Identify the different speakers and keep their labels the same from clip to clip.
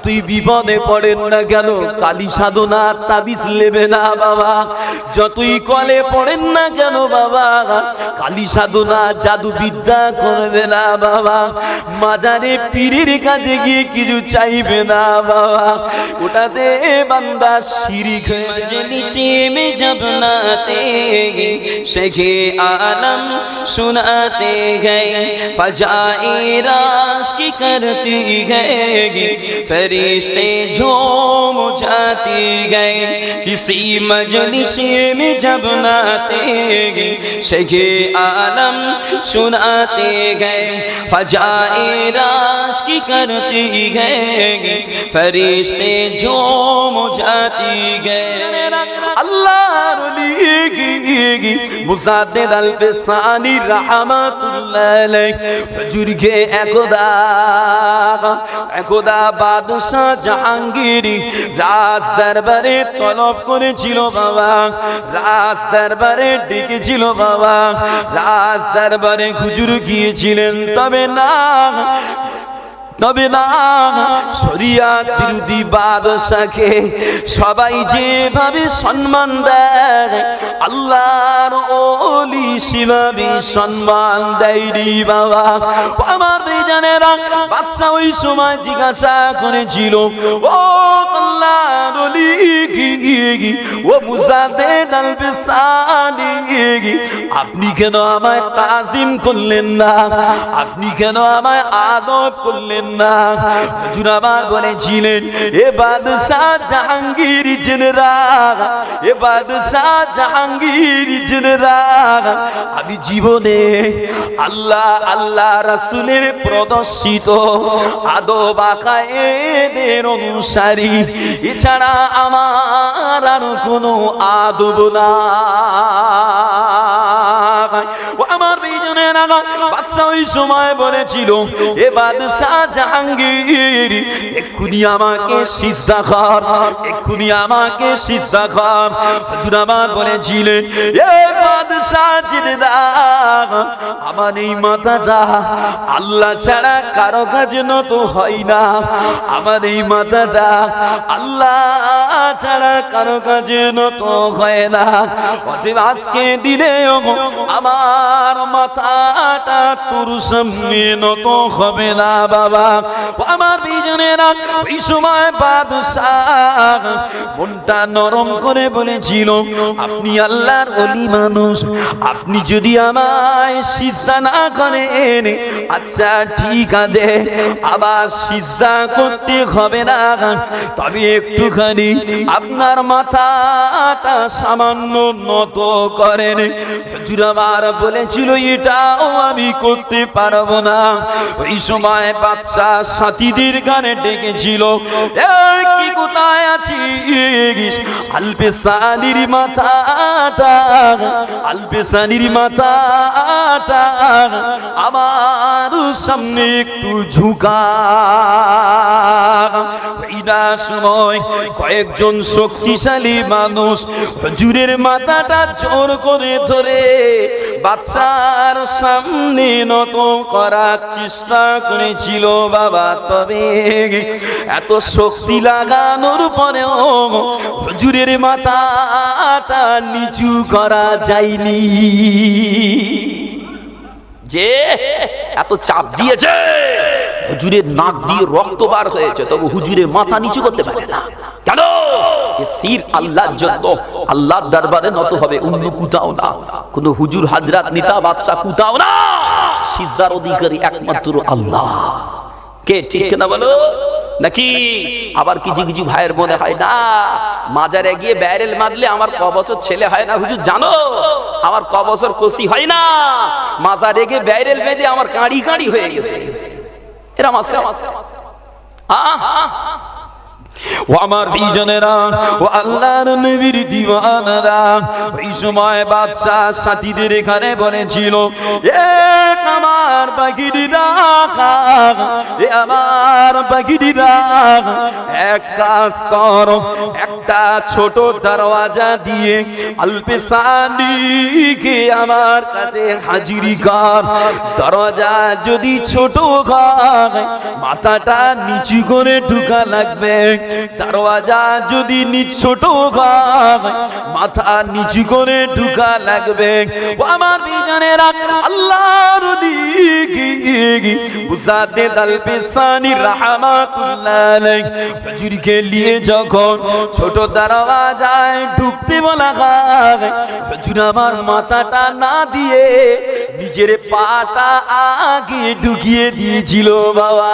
Speaker 1: যতই বিপদে পড়েন না কেন কালী সাধনা তাবিজ নেবে না বাবা, যতই কলে পড়েন না কেন বাবা কালী সাধনা জাদু বিদ্যা করবে না বাবা, মাজারে পীরের কাছে গিয়ে কিছু চাইবে না বাবা, ওটাতে বান্দা শিরিক হয়ে
Speaker 2: मजलिसे में जब नाते शेखे आलम सुनाते गए फजाए राश की करती गए फरिश्ते झूम जाते गए किसी मजलिसे में जब नाते शेखे आलम सुनाते गए फजाए राश की करती गए फरिश्ते झूम जाती गए
Speaker 1: আল্লাহর ওলি মুজাদ্দিদ আল-বিসানি রাহমাতুল্লাহ আলাইহি হুজুরকে একদা বাদশা জাহাঙ্গীর রাজ দরবারে তলব করেছিল বাবা, রাজ দরবারে ডেকেছিল বাবা, রাজ দরবারে হুজুর গিয়েছিলেন, তবে না শরিয়াত বিরোধী বাদশাকে সবাই যেভাবে সম্মান দেয় আল্লাহর ওলি সেভাবে সম্মান দেয়নি বাবা। আমার জানেরা বাদশা ওই সময় জিজ্ঞাসা করেছিল, ও আল্লাহর ওলি ও মুজাদ্দিদ আল-বিসানি আপনি কেন আমায় তাজিম করলেন না, আপনি কেন আমায় আদব করলেন না? হুজুর আমার বলেছিলেন, এ বাদশাহ জাহাঙ্গীর জেনেরাল, এ বাদশাহ জাহাঙ্গীর জেনেরাল আমি জীবনে আল্লাহ রাসূলের প্রদর্শিত আদব আকায়েদের অনুসারী, এছাড়া আমার আর কোনো আদব না। আমার বিজনের বাদশা ওই সময় বলেছিল, এ বাদশাহ জাহাঙ্গীর এক্ষুনি আমাকে সিজদা কর, এক্ষুনি আমাকে সিজদা কর। হুজুর আমার বলেছিলেন, এ বাদশাহ জিন্দাহ আমার এই মাথাটা আল্লাহ ছাড়া কারো কাছে নত হয় না, আমার এই মাথাটা আল্লাহ ছাড়া কারো কাছে নত হয় না, অতএব আজকে দিলে আমার মাথাটা তোর সামনে নত হবে না বাবা। আমার বিজনেরা ওই সময় বাদশাহ মনটা নরম করে বলেছিল, আপনি আল্লাহর ওলি মানুষ, আপনি যদি আমায় সিজদা না করেন আচ্ছা ঠিক আছে, আবার সিজদা করতে হবে না, তবে একটুখানি আপনার মাথাটা সামান্য নত করেন। হুজুর আমার বলেছিল, এটাও আমি করতে পারবো না। ওই সময় বাদশাহ সাথীদের গানে ডেকেছিল, কি কোথায় আছিস? আল-বিসানির মাথাটা, আল-বিসানির মাথাটা আমার সামনে একটু ঝুঁকা। এই না সময় কয়েকজন শক্তিশালী মানুষ হুজুরের মাথাটা জোর করে ধরে বাদশার সামনে নত করার চেষ্টা করেছিল বাবা, তবে এত শক্তি লাগানোর পরেও হুজুরের মাথাটা নিচু করা যায়নি। যে এত চাপ দিয়েছে, হুজুরের নাক দিয়ে রক্ত বার হয়েছে, তবে হুজুরের মাথা নিচু করতে পারে না। কেন? সির আল্লাহর জন্য, আল্লাহর দরবারে নত হবে, অন্য কোথাও না। কোন হুজুর হাজরাত নেতা বাদশা কোথাও না, সিজদার অধিকারী একমাত্র আল্লাহ। কে ঠিক না বলো নাকি? আবার কিছু কিছু ভাইয়ের মনে হয় না মাজারে গিয়ে ব্যারেল মারলে আমার ক বছর ছেলে হয় না হুজুর জানো, আমার ক বছর কষি হয় না, মাজারে গিয়ে ব্যারেল বেঁধে আমার কাঁড়ি কাঁড়ি হয়ে গেছে। এরম আছে।
Speaker 2: ও আমার প্রিয়জনেরা, ও আল্লাহর নবীর দিওয়ানারা, ওই সময় বাদশাহ সাথীদের এখানে বলেছিল, এ আমার বাগিরিরা, এ আমার বাগিরিরা, এক কাজ করো, একটা ছোট দরওয়াজা দিয়ে আলপেসানিকে আমার কাছে হাজিরি কর। দরওয়াজা যদি ছোট হয় মাথাটা নিচু করে ঢুকা লাগবে, দরওয়াজা যদি ছোট হয় মাথা নিচু করে ঢুকা লাগবে। ও আমার বিজানেরা, আল্লাহর দিকে উস্তাদে আলপেসানি রাহমাতুল্লাহ আলাইহি হুজুরকে নিয়ে যখন ছোট দরওয়াজায় ঢুকতে বলা হয়, হুজুর আমার মাথাটা না দিয়ে নিজের পাটা আগে ঢুকিয়ে দিয়েছিল বাবা।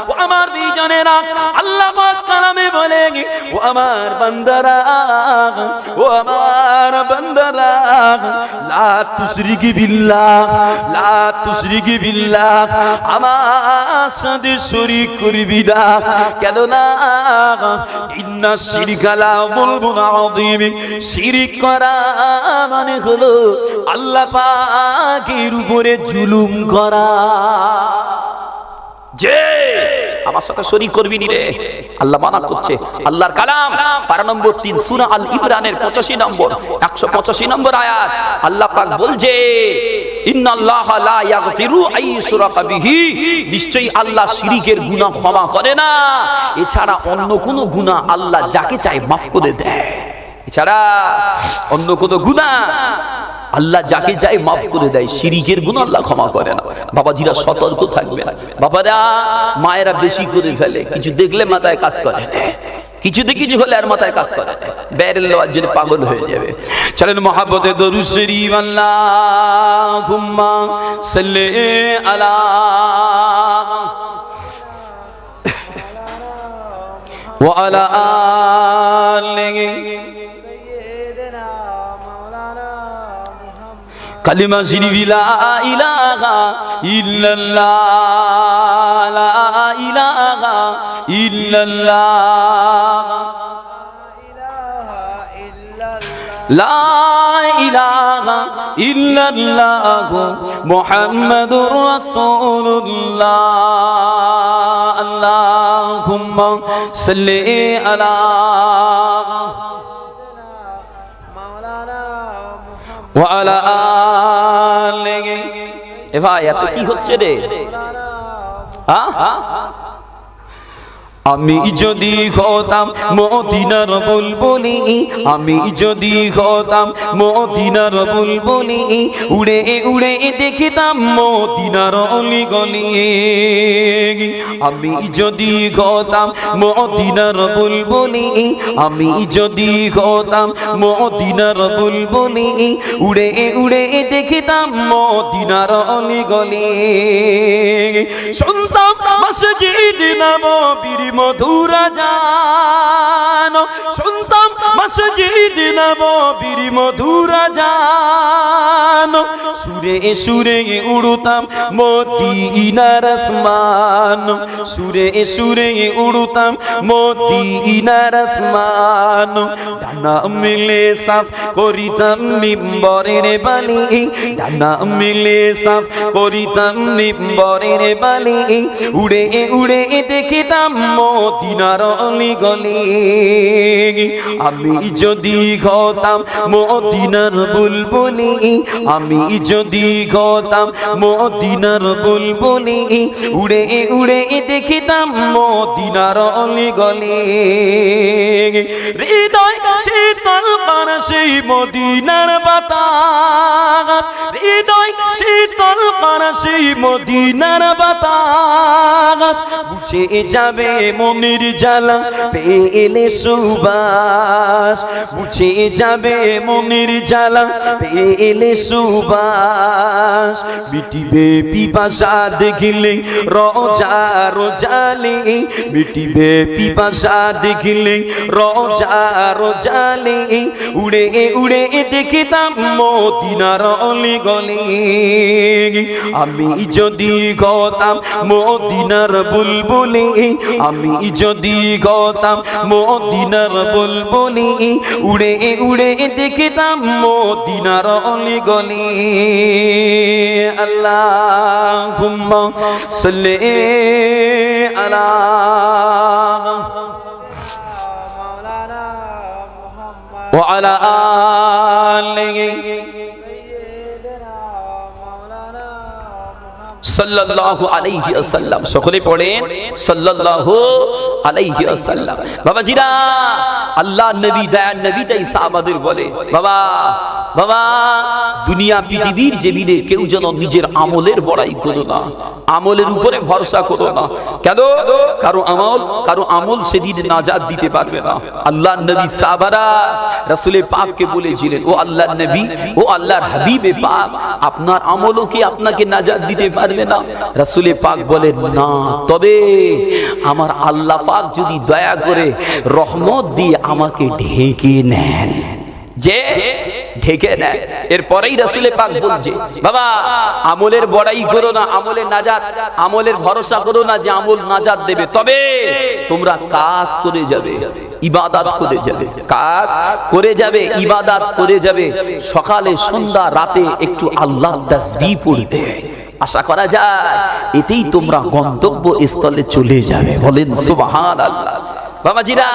Speaker 2: ও আমার বিজনেরা, আল্লাহ পাক কালামে বলে, ও আমার বান্দারা, ও আমার বান্দারা, লা তুশরিকি বিল্লাহ, লা তুশরিকি বিল্লাহ, আমার সাথে শরীক করবি না। কেন না, ইন্না শিরকা লা যুলমুন আযীম, শিরক করা মানে হলো আল্লাহ পাকের উপরে জুলুম করা।
Speaker 1: যে আমার সাথে শরীক করবি নি রে, আল্লাহ মানা করছে। আল্লাহর কালাম পারা নম্বর 3 সূরা আল ইমরানের 185 নম্বর আয়াত, আল্লাহ পাক বলছে, ইন্নাল্লাহা লা ইয়াগফিরু আইয়ুশরাকা বিহি, নিশ্চয়ই আল্লাহ শিরকের গুনাহ ক্ষমা করে না, এছাড়া অন্য কোনো গুনাহ আল্লাহ যাকে চায় মাফ করে দেয়। এছাড়া অন্য কোনো গুনাহ আল্লাহ যাকে চায় মাফ করে দেয়, শিরকের গুনাহ আল্লাহ ক্ষমা করে না। বাবাজিরা সতর্ক থাকবেন। বাবারা, মায়েরা বেশি করে ফেলে, কিছু দেখলে মাথায় কাজ করে, কিছুতে কিছু হলে আর মাথায় কাজ করে, বেরেল লওয়ার জন্য পাগল হয়ে যাবে। চলেন মহব্বতে দরুদ শরীফ, আল্লাহুম্মা সাল্লি আলা ওয়া আলা আলি কালিমা শরীফ, লা ইলাহা ইল্লাল্লাহ, লা ইলাহা ইল্লাল্লাহ, লা ইলাহা ইল্লাল্লাহ, মুহাম্মাদুর রাসূলুল্লাহ। আল্লাহুম্মা সাল্লি আলা ওয়া আলা আলিহি। এ ভাই, এত কি হচ্ছে রে? আমি যদি হতাম মদিনার বুলবুলি, আমি যদি হতাম মদিনার বুলবুলি, উড়ে উড়ে দেখতাম মদিনার অলি গলি। আমি যদি হতাম মদিনার বুলবুলি, আমি যদি হতাম মদিনার বুলবুলি, উড়ে উড়ে দেখতাম মদিনার অলি গলি। শুনতাম মসজিদ নববীর মধুর আযান, শুনতাম মসজিদ নববীর মধুর আযান, সুরে সুরে উড়তাম মদিনার আসমান, সুরে সুরে উড়তাম মদিনার আসমান। ডানা মিলে সাফ করিতাম মিম্বরের বালি, ডানা মিলে সাফ করিতাম মিম্বরের বালি, উড়ে উড়ে দেখিতাম মদিনার অলি গলি। আমি যদি হতাম মদিনার বুলবুলি, আমি যদি হতাম মদিনার বুলবুলি, উড়ে উড়ে দেখিতাম মদিনার অলি গলি। হৃদয় শীতল পান সেই মদিনার বাতাস, হৃদয় শীতল পান সেই মদিনার বাতাস, বুঝে যাবে মনের জ্বালা পেলে সুবাস, বুঝে যাবে মনের জ্বালা পেলে সুবাস। মিটিবে পিপাসা দেখিলে রোজা রোজালি, মিটিবে পিপাসা দেখিলে রোজা রোজা
Speaker 2: চালে উড়ে উড়ে দেখতাম মদিনার অলি গলি আমি যদি গতাম মদিনার বুলবুলি আমি যদি গতাম মদিনার বুলবুলি উড়ে উড়ে দেখতাম মদিনার অলি গলি আল্লাহুম্মা সাল্লি আলা ওয়া আলা আলিহি সাল্লাল্লাহু আলাইহি ওয়াসাল্লাম সকলে পড়েন সাল্লাল্লাহু আলাইহি ওয়াসাল্লাম বাবাজিরা আল্লাহ নবী দয়ার নবী তাই সাহাবাদের বলে বাবা বাবা দুনিয়া পৃথিবীর জমিনে কেউ যেন নিজের আমলের বড়াই করো না আমলের উপরে ভরসা করো না কেন কারো আমল সেদিন নাজাত দিতে পারবে না আল্লাহ নবী সাহাবারা রাসূলে পাককে বলেছিলেন ও আল্লাহর নবী ও আল্লাহর হাবিবে পাক আপনার আমলও কি আপনাকে নাজাত দিতে পারবে না রাসূলে পাক বলেন না তবে আমার আল্লাহ পাক যদি দয়া করে রহমত দিয়ে আমাকে ঢেকে নেন যে ঢেকে নেয় এরপরেই রাসূলে পাক বলছে বাবা আমলের বড়াই করো না আমলের নাজাত আমলের ভরসা করো না যে আমল নাজাত দেবে তবে তোমরা কাজ করে যাবে ইবাদত করে যাবে কাজ করে যাবে ইবাদত করে যাবে সকালে সন্ধ্যা রাতে একটু আল্লাহর তাসবিহ পড়বে আশা করা যায় এতেই তোমরা গন্তব্য স্থলে চলে যাবে বলেন সুবহানাল্লাহ বাবাজিরা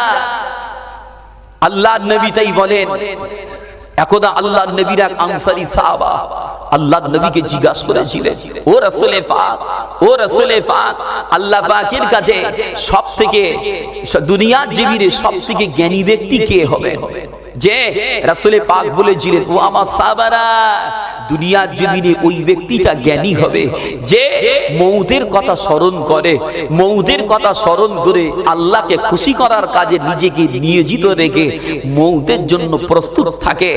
Speaker 2: আল্লাহর নবী তাই বলেন একদা আল্লাহর নবীর এক আনসারী সাহাবা আল্লাহর নবীকে জিজ্ঞাসা করেছিলেন ও রাসূলে পাক আল্লাহ পাকের কাছে সবথেকে দুনিয়ার জমিনে সবথেকে জ্ঞানী ব্যক্তি কে হবে যে রাসূলে পাক বলেছিলেন ও আমার সাহাবারা দুনিয়ার জমিনে ওই ব্যক্তিটা জ্ঞানী হবে যে মউতের কথা স্মরণ করে মউতের কথা স্মরণ করে আল্লাহকে খুশি করার কাজে নিজেকে নিয়োজিত রেখে মউতের জন্য প্রস্তুত থাকে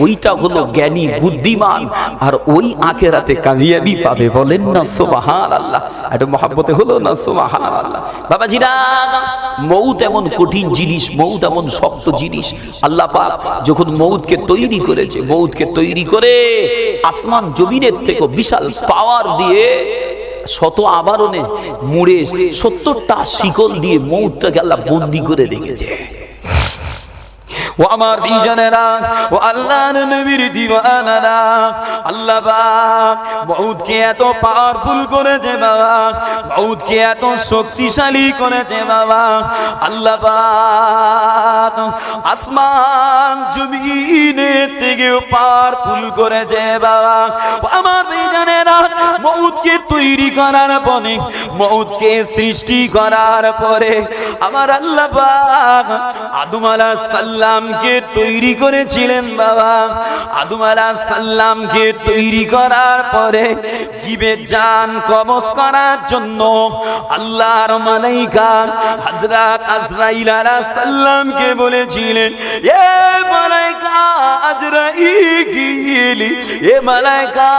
Speaker 2: ওইটা হলো জ্ঞানী বুদ্ধিমান আর ওই আখিরাতে কামিয়াবি পাবে বলেন না সুবহানাল্লাহ এটা মহব্বতে হলো না সুবহানাল্লাহ বাবাজিরা মউত এমন কঠিন জিনিস মউত এমন শক্ত জিনিস আল্লাহ পাক যখন মউতকে তৈরি করেছে মউতকে তৈরি করে আসমান জমিনের থেকে বিশাল পাওয়ার দিয়ে শত আবরণে মুড়ে 70টা শিকল দিয়ে মউতটাকে আল্লাহ বন্দী করে রেখেছে ও আমার বিজনেরা ও আল্লাহর নবীর দিওয়ানারা আল্লাহ পাক মউতকে এত পাওয়ারফুল করেছে বাবা মউতকে এত শক্তিশালী করেছে বাবা আল্লাহ পাক আসমান জমিনের থেকেও পাওয়ারফুল করেছে বাবা ও আমার বিজনেরা মউতকে তৈরি করার পরে মউতকে সৃষ্টি করার পরে আমার আল্লাহ পাক আদম আলাইহিস সালাম কে তৈরি করেছিলেন বাবা আদম আলাইহিস সালামকে তৈরি করার পরে জীবের জান কবজ করার জন্য আল্লাহর মালাইকা হযরত আজরাইল আলাইহিস সালামকে বলেছিলেন এ মালাইকা আজরাইল এ মালাইকা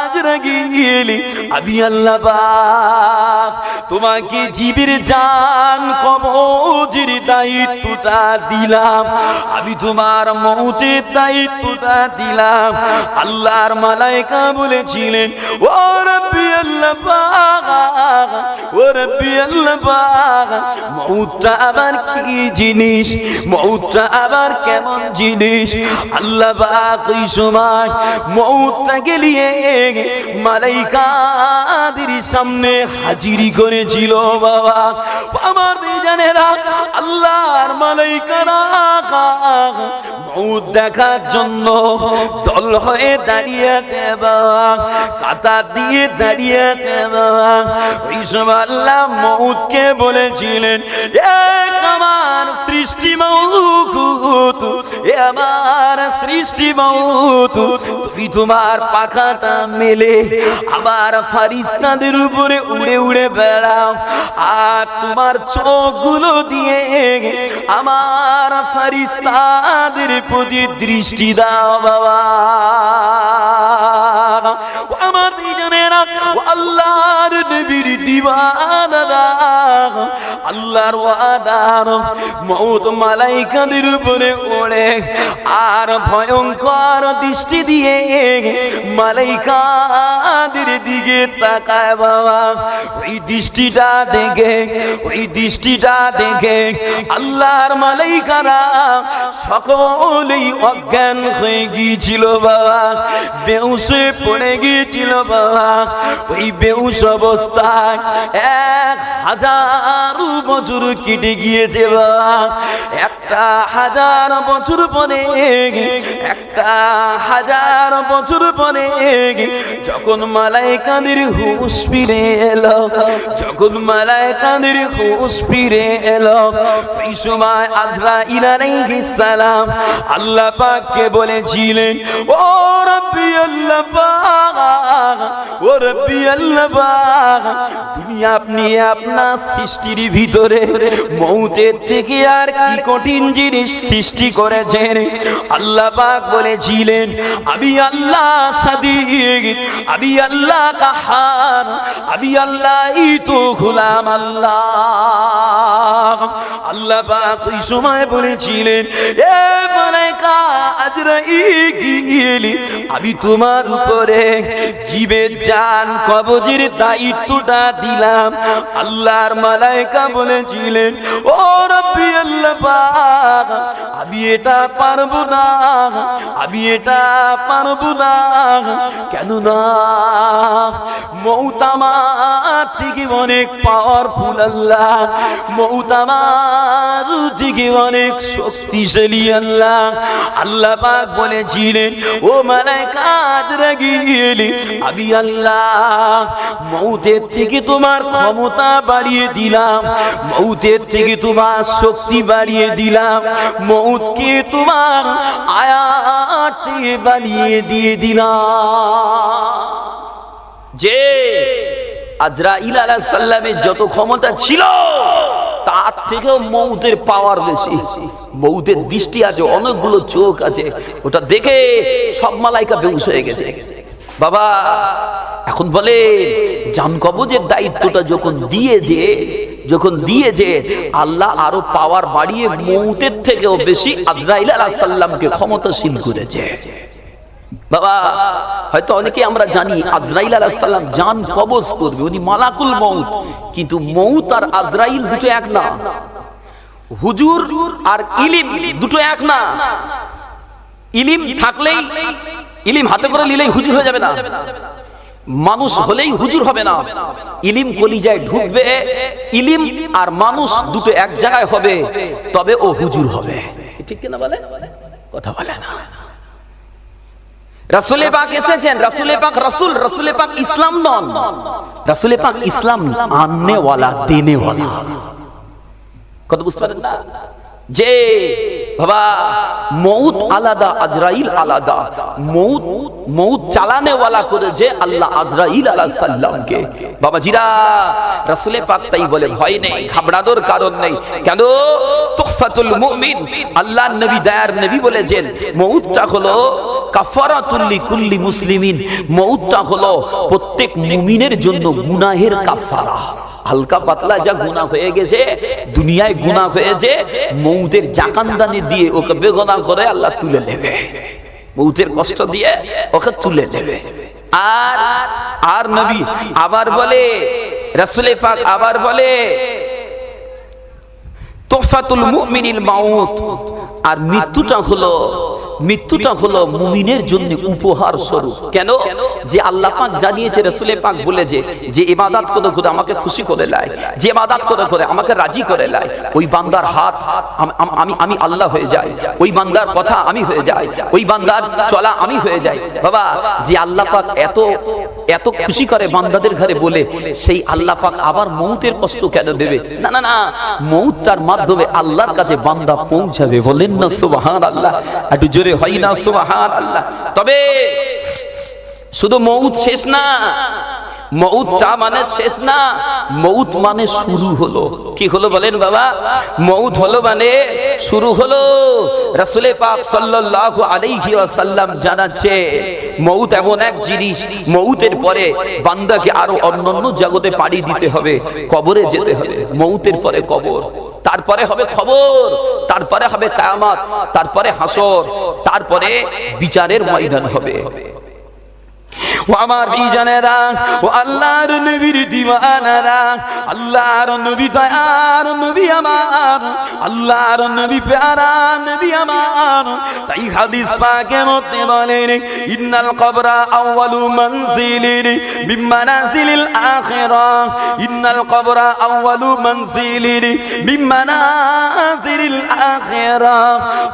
Speaker 2: আজরাইল আমি আল্লাহ পাক তোমাকে জীবের জান কবজের দায়িত্বটা দিলাম আমি তোমার মউতের দায়িত্বটা দিলাম আল্লাহর মালাইকা বলেছিলেন ও রব্বি আল্লাহ পাক ও রব্বি আল্লাহ পাক মউতটা আবার কি জিনিস মউতটা আবার কেমন জিনিস আল্লাহ পাক ওই সময় মউতটাকে নিয়ে মালাইকাদের সামনে হাজিরি করেছিল বাবা আমার বেজানেরা আল্লাহর মালাইকারা মউত দেখার জন্য দল হয়ে দাঁড়িয়েছে বাবা কাতার দিয়ে দাঁড়িয়েছে বাবা ওই সময় আল্লাহ মউতকে বলেছিলেন আমার সৃষ্টি মউত এ আমার সৃষ্টি মউত তুমি তোমার পাখাটা মেলে আবার ফারিস্তাদের উপরে উড়ে উড়ে বেড়াও আর তোমার চোখগুলো দিয়ে আমার ফারিস্তাদের প্রতি দৃষ্টি দাও বাবা আমার বিজনেরা আল্লাহর নবীর দিওয়ানারা আল্লাহর ওয়াদার মউত মালাইকাদের উপরে ওড়ে আর ভয়ঙ্কর দৃষ্টি দিয়ে মালাইকাদের দিকে তাকায় বাবা। ওই দৃষ্টিটা দেখে আল্লাহর মালাইকারা সকলেই অজ্ঞান হয়ে গিয়েছিল বাবা, বেহুশ হয়ে পড়ে গিয়েছিল বাবা। ওই বেহুশ অবস্থায় 1000 বছর কেটে গিয়েছে বাবা। 1000 বছর পরে, 1000 বছর পরে যখন মালাইকাদের হুঁশ ফিরে এলো, যখন মালাইকাদের হুঁশ ফিরে এলো, ওই সময় আজরাইল আলাইহিস সালাম আল্লাহ পাককে বলেছিলেন, ও রব্বি আল্লাহ পাক, ও রব্বি আল্লাহ পাক, তুমি আপনি আপনার সৃষ্টির ভিতরে মউতের থেকে আর কি কঠিন জিনিস সৃষ্টি করেছেন। আল্লাহ পাক বলেছিলেন, আমি আল্লাহ সাদিক, আমি আল্লাহ কাহার, আমি আল্লাহই তো গোলাম আল্লাহ। আল্লাহ পাক ওই সময় বলেছিলেন, এ মালাইকা আজরাইল, আমি তোমার উপরে জীবের জান কবজের দায়িত্বটা দিলাম। আল্লাহর মালাইকা বলেছিলেন, ও রব্বি আল্লাহ পাক, আমি এটা পারবো না, আমি এটা পারবো না। কেন না? মউত আমার থেকে অনেক পাওয়ারফুল আল্লাহ, মউত আমার থেকে অনেক শক্তিশালী আল্লাহ। আল্লাহ পাক বলেছিলেন, ও মালাইকা আজরাইল, আমি আল্লাহ মউতের থেকে তোমার ক্ষমতা বাড়িয়ে দিলাম, মউতের থেকে তোমার শক্তি বাড়িয়ে দিলাম, মউতকে তোমার আয়াত থেকে বাড়িয়ে দিয়ে দিলাম। যে আজরাইল আলাইহিস সালামের যত ক্ষমতা ছিল তার থেকেও মউতের পাওয়ার বেশি। মউতের দৃষ্টি আছে, অনেকগুলো চোখ আছে, ওটা দেখে সব মালাইকা বেহুশ হয়ে গেছে বাবা। এখন বলে জান কবজের দায়িত্বটা যখন দিয়েছে আল্লাহ আরো পাওয়ার বাড়িয়ে মউতের থেকেও বেশি আজরাইল আলাইহিস সালামকে ক্ষমতাশীল করেছে বাবা। হয়তো অনেকে আমরা জানি আজরাইল আলাইহিস সালাম জান কবজ করবে, উনি মালাকুল মউত, কিন্তু মউত আর আজরাইল দুটো এক না। হুজুর আর ইলিম দুটো এক না। ইলিম থাকলেই, ইলিম হাতে করে নিলেই হুজুর হয়ে যাবে না, মানুষ হলেই হুজুর হবে না। ইলিম কলিজায় ঢুকবে, ইলিম আর মানুষ দুটো এক জায়গায় হবে, তবে ও হুজুর হবে। ঠিক কিনা বলে? কথা বলে না। রাসূলে পাক এসেছেন, রাসূলে পাক রাসূল, রাসূলে পাক ইসলাম নন, রাসূলে পাক ইসলাম আননে ওয়ালা, দেনে ওয়ালা। কথা বুঝতে পারেন না? যে বাবা মউত আলাদা, আজরাইল আলাদা। মউত চালানে ওয়ালা করেছে আল্লাহ আজরাইল আলাইহিস সালামকে। বাবাজিরা, রাসূলে পাক তাই বলে, ভয় নেই, ঘাবড়ানোর কারণ নেই। কেন? তুহফাতুল মুমিন, আল্লাহর নবী, দয়ার নবী বলেছেন, মউতটা হলো কাফারাতুল লিকুল্লি মুসলিমিন। মউতটা হলো প্রত্যেক মুমিনের জন্য গুনাহের কাফারা। হালকা পাতলা যা গুনাহ হয়ে গেছে, দুনিয়ায় গুনাহ হয়েছে, মউতের জাকান্দানি দিয়ে ওকে বেগুনাহ করে আল্লাহ তুলে নেবে, মউতের কষ্ট দিয়ে ওকে তুলে নেবে। আর নবী আবার বলে, রাসূলে পাক আবার বলে, তুহফাতুল মুমিনিল মাউত, আর মৃত্যুটা হলো মুমিনের জন্য উপহার স্বরূপ। কেন? যে আল্লাহ পাক জানিয়েছে, রাসূলে পাক বলে যে ইবাদত করে আমাকে খুশি করে লাই, যে ইবাদত করে আমাকে রাজি করে লাই, ওই বান্দার হাত আমি আল্লাহ হয়ে যাই, ওই বান্দার কথা আমি হয়ে যাই, ওই বান্দার চলা আমি হয়ে যাই। বাবা, যে আল্লাহ পাক এত খুশি করে বান্দাদের ঘরে বলে, সেই আল্লাহ পাক আবার মউতের কষ্ট কেন দেবে? না না না, মউতটার মাধ্যমে আল্লাহর কাছে বান্দা পৌঁছাবে। বলেন না সুবহানাল্লাহ? একটু জোরে হয় না সুবহানাল্লাহ? তবে শুধু মউত শেষ না,
Speaker 1: মউতটা মানে শেষ না, মউত মানে শুরু হলো। কি হলো বলেন বাবা? মউত হলো মানে শুরু হলো। রাসূল পাক সাল্লাল্লাহু আলাইহি ওয়াসাল্লাম জানাচ্ছে মউত এমন এক জিনিস, মউতের পরে বান্দাকে আরো অন্যান্য জগতে পাড়ি দিতে হবে, কবরে যেতে হবে। মউতের পরে কবর, তারপরে হবে খবর, তারপরে হবে কিয়ামত, তারপরে হাসর, তারপরে বিচারের ময়দান হবে। ও আমার ভাইজানেরা, ও আল্লাহর নবীর দিওয়ানারা, আল্লাহর নবী দয়ার নবী আমার, আল্লাহর নবী প্যারা নবী আমার। তাই হাদিস পাকের মধ্যে বলেন ইন্নাল কবরা আউয়ালু মানজিলিন মিন মানাজিলিল আখিরাহ, ইন্নাল কবরা আউয়ালু মানজিলিন মিন মানাজিলিল আখিরাহ।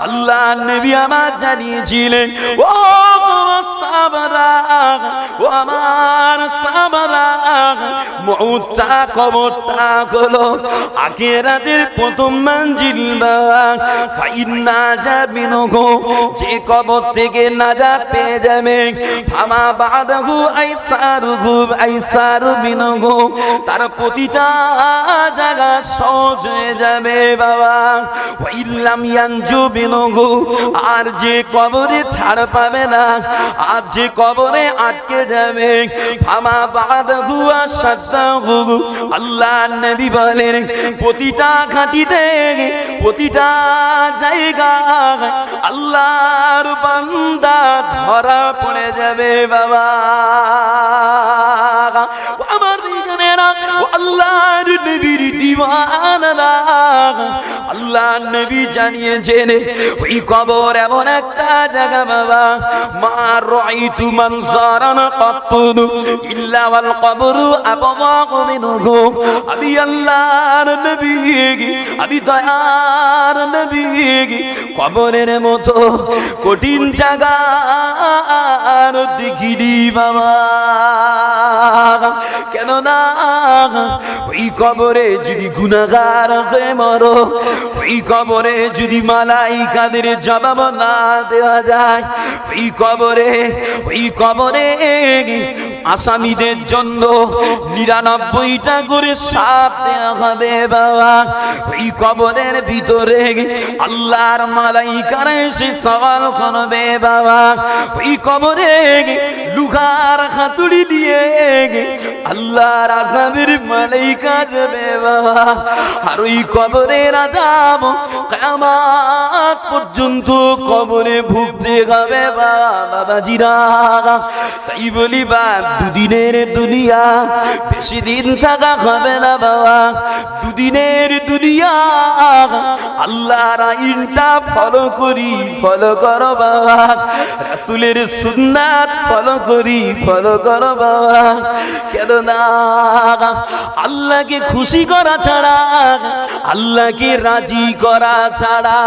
Speaker 1: আল্লাহর নবী আমার জানিয়েছিলেন ও সাহাবারা, ও আমার সাহাবারা, মউতটা কবরটা হলো আখিরাতের প্রথম মঞ্জিল বাবা। ফাইন্না জাবিনহু, যে কবর থেকে নাজাত পেয়ে যাবে, ফামা বাদাহু আইসারুহু আইসারু বিনহু, তার প্রতিটা জায়গা সহজ হয়ে যাবে বাবা। ওয়া ইল্লাম ইয়ানজু বিনহু, আর যে কবরে ছাড় পাবে না, আর যে কবরে আটকে যাবে, ফামা বাদাহু আশাদ্দাহু, আল্লাহ নবী বলেন প্রতিটা ঘাটিতে, প্রতিটা জায়গা আল্লাহর বান্দা ধরা পড়ে যাবে বাবা। আমার দিনেরা, আল্লাহর নবীর দিওয়ানারা, আল্লাহর নবী জানিয়েছেন ওই কবর এমন একটা জায়গা বাবা, মা রাআইতু মানজারান কাত্তু ইল্লা ওয়াল কবরু আবদাকু মিনহু। আমি আল্লাহর নবী, আমি দয়ার নবী, কবরের মতো কঠিন জায়গা আর দেখিনি বাবা। কেননা ওই কবরে যদি গুনাহগার হয়ে মরো, ওই কবরে যদি মালাইকাদের জবাব না দেওয়া যায়, ওই কবরে আসামিদের জন্য 99টা করে সাপ দেওয়া হবে বাবা। ওই কবরের ভিতরে আল্লাহর মালাইকারা এসে সওয়াল করবে বাবা। ওই কবরে লুহার হাতুড়ি দিয়ে আল্লাহর আযাবের মালাইকা যাবে বাবা। আর ওই কবরের আযাব কিয়ামত পর্যন্ত কবরে ভুগতে হবে বাবাজিরা। তাই বলি বাপ, দুদিনের দুনিয়া বেশি দিন থাকা হবে না বাবা। দুদিনের দুনিয়া আল্লাহর আইনটা ফলো করো বাবা। রাসূলের সুন্নাত ফলো করো বাবা। কেন না আল্লাহকে খুশি করা ছাড়া, আল্লাহকে রাজি করা ছাড়া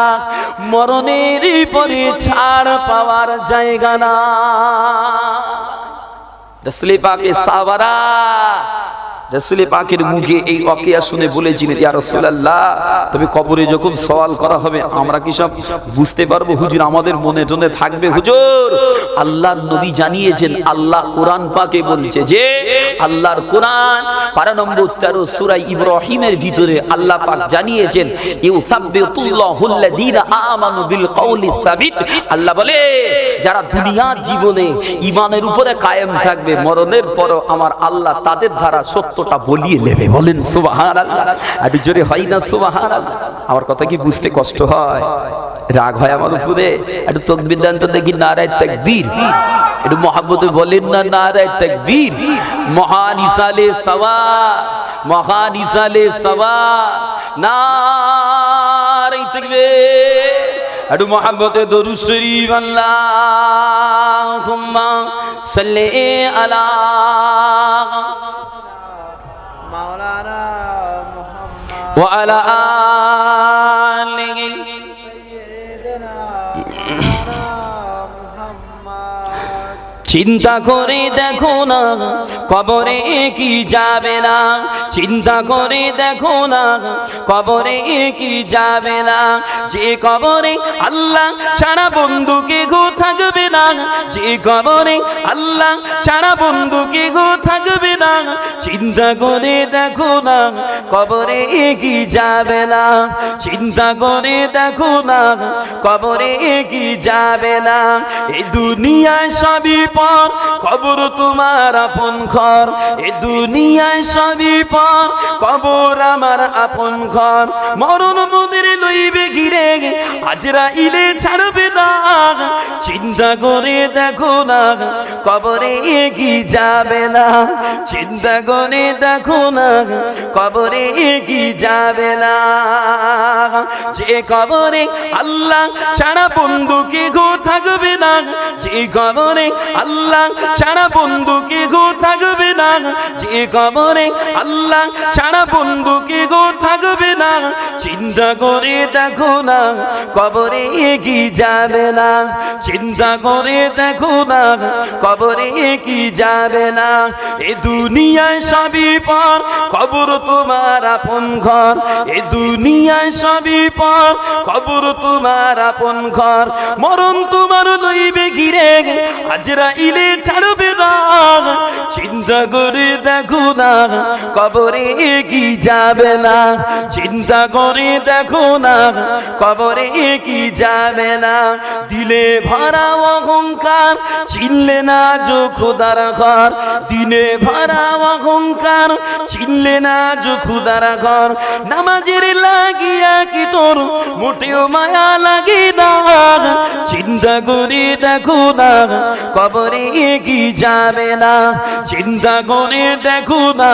Speaker 1: মরণের পরে ছাড় পাওয়ার জায়গা না। রাসূল পাকের সাহাবারা রাসূল পাকের মুখে এই ওয়াকিয়া শুনে বলেছিলেন, ইয়া রাসূলুল্লাহ, তবে কবরে যখন সওয়াল করা হবে আমরা কি সব বুঝতে পারবো হুজুর? আমাদের মনে টনে থাকবে হুজুর? আল্লাহর নবী জানিয়েছেন, আল্লাহ কোরআন পাকে বলছে যে আল্লাহর কোরআন পারা নম্বর 13 সূরা ইব্রাহিমের ভিতরে আল্লাহ পাক জানিয়েছেন ইউসাব্বিতুল্লাহুল্লাযীনা আমানু বিল কওলি সাবিত। আল্লাহ বলে যারা দুনিয়ার জীবনে ঈমানের উপরে কায়েম থাকবে, মরণের পরও আমার আল্লাহ তাদের দ্বারা সত্যটা বলিয়ে নেবে। বলেন সুবহানাল্লাহ। একটু জোরে হয় না সুবহানাল্লাহ? আমার কথা কি বুঝতে কষ্ট হয়? রাগ হয় আমার উপরে? একটু তাকবীর দেন তো দেখি, নারায়ে তাকবীর। একটু মহব্বতে বলেন না নারায়ে তাকবীর। মহান ইসালে সওয়ার, মহান ইসালে সওয়ার, নারায়ে তাকবীর। একটু মহব্বতে দরুদ শরীফ, আল্লাহুম্মা সাল্লি আলা মাওলানা মুহাম্মদ ওয়া আলা আলিহি সাইয়্যিদিনা মুহাম্মদ।
Speaker 2: চিন্তা করে দেখো না কবরে কি যাবে না, চিন্তা করে দেখো না কবরে কি যাবে না, যে কবরে আল্লাহ ছাড়া বন্ধুকে গো থাকবে না, যে কবরে আল্লাহ ছাড়া বন্ধুকে গো থাকবে না, চিন্তা করে দেখো না কবরে কি যাবে না, চিন্তা করে দেখো না কবরে কি যাবে না। এই দুনিয়ায় সবই পর, কবর তোমার আপন ঘর, এই দুনিয়ায় সবই পর, কবর আমার আপন ঘর। মরণ মোদের লইবে ঘিরে, আজরাইলে ছাড়বে না, চিন্তা করে দেখো না কবরে কি যাবে না, চিন্তা করে দেখো না কবরে কি যাবে না। যে কবরে আল্লাহ ছাড়া বন্ধুকে গো থাকবে না, যে কবরে আল্লাহ ছাড়া বন্ধুকে গো থাকবে না, যে কবরে আল্লাহ ছাড়া বন্ধুকে গো থাকবে না, চিন্তা করে দেখো না কবরে কি যাবে না, চিন্তা করে দেখো না কবরে কি যাবে না। এ দুনিয়ায় সবই পর, কবর তোমার আপন ঘর, এ দুনিয়ায় সবই পর, কবর তোমার আপন ঘর। মরণ তোমার লইবে ঘিরে, আজরাইলে ছাড়বে না, চিন্তা করে দেখো না কবরে কি যাবে না, চিন্তা করে দেখো না কবরে কি যাবে না। দিলে ভরা অহংকার, চিনলে না যো খোদার ঘর, দিলে ভরা অহংকার, চিনলে না যো খোদার ঘর। নামাজের লাগিয়া কি তোর মোটেও মায়া লাগে না, চিন্তা করে দেখো না কবরে কি যাবে না, চিন্তা করে দেখো না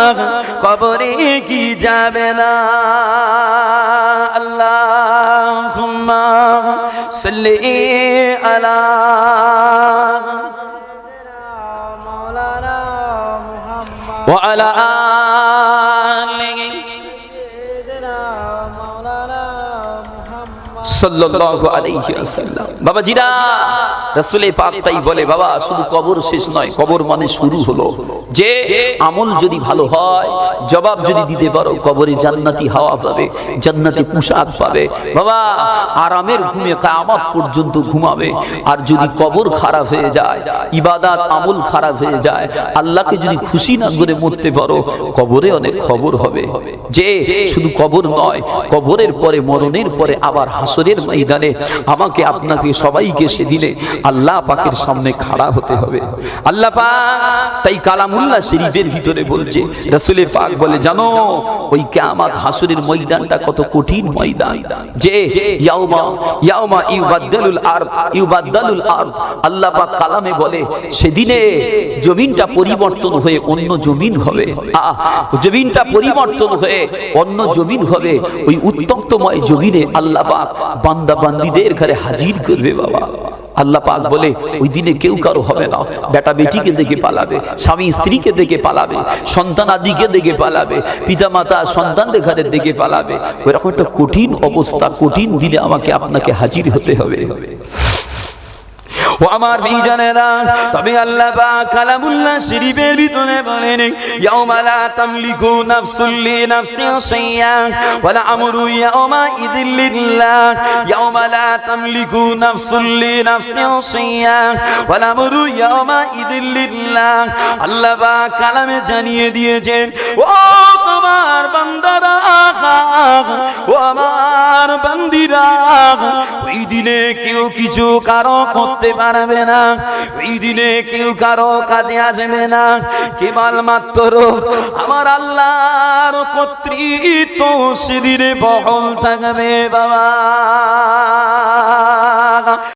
Speaker 2: কবরে কি যাবে না। আল্লাহুম্মা সাল্লি আলা ওয়া আলা আলিহি সাল্লাল্লাহু আলাইহি ওয়াসাল্লাম। বাবাজিরা, রাসূল পাক তাই বলে, বাবা শুধু কবর শেষ নয়, কবর মানে শুরু হলো। যে আমল যদি ভালো হয়, জবাব যদি দিতে পারো, কবরে জান্নাতি হাওয়া পাবে, জান্নাতি পোশাক পাবে, বাবা আরামের ঘুমে কিয়ামত পর্যন্ত ঘুমাবে। আর যদি কবর খারাপ হয়ে যায়, ইবাদত আমল খারাপ হয়ে যায়, আল্লাহকে যদি খুশি না করে মরতে পারো, কবরে অনেক খবর হবে। যে শুধু কবর নয়, কবরের পরে মরণের পরে আবার হাসরের ময়দানে আমাকে আপনাকে সবাইকে সেদিনে আল্লাহ পাকের সামনে খাড়া হতে হবে। আল্লাহ পাক তাই কালামুল্লাহ শরীফের ভিতরে বলছে, রাসূল পাক বলে, জানো ওই কিয়ামত হাসরের ময়দানটা কত কঠিন ময়দান। যে ইয়াউমা ইউবাদদালুল আরদ, আল্লাহ পাক কালামে বলে সেদিনে জমিনটা পরিবর্তন হয়ে অন্য জমিন হবে, জমিনটা পরিবর্তন হয়ে অন্য জমিন হবে। ওই উত্তপ্তময় জমিনে আল্লাহ পাক বান্দা বান্দীদের ঘরে হাজির করবে। বাবা আল্লাহ পাক বলে ওই দিনে কেউ কারো হবে না, বেটা বেটিকে দেখে পালাবে, স্বামী স্ত্রীকে দেখে পালাবে, সন্তান আদিকে দেখে পালাবে, পিতা মাতা সন্তানদের ঘরে দেখে পালাবে। ওইরকম একটা কঠিন অবস্থা, কঠিন দিনে আমাকে আপনাকে হাজির হতে হবে। ও আমার ভাইজানেরা, তবে আল্লাহ পাক কালামুল্লাহ শরীফের ভিতরে বলেন, ইয়াউমা লা তামলিকু নাফসুল লিনাফসিন শাইআন ওয়ালা আমরু ইয়াউমা ইযিল লিল্লাহ, ইয়াউমা লা তামলিকু নাফসুল লিনাফসিন শাইআন ওয়ালা আমরু ইয়াউমা ইযিল লিল্লাহ। আল্লাহ পাক কালামে জানিয়ে দিয়েছেন, ও তোমার বান্দারা, ও আমার বান্দিরা, ওই দিনে কেউ কিছু কারো করতে পারবে না, ওই দিনে কেউ কারো কাজে আসবে না, কেবলমাত্র আমার আল্লাহর কর্তৃত্ব সেদিনে বহাল থাকবে। বাবা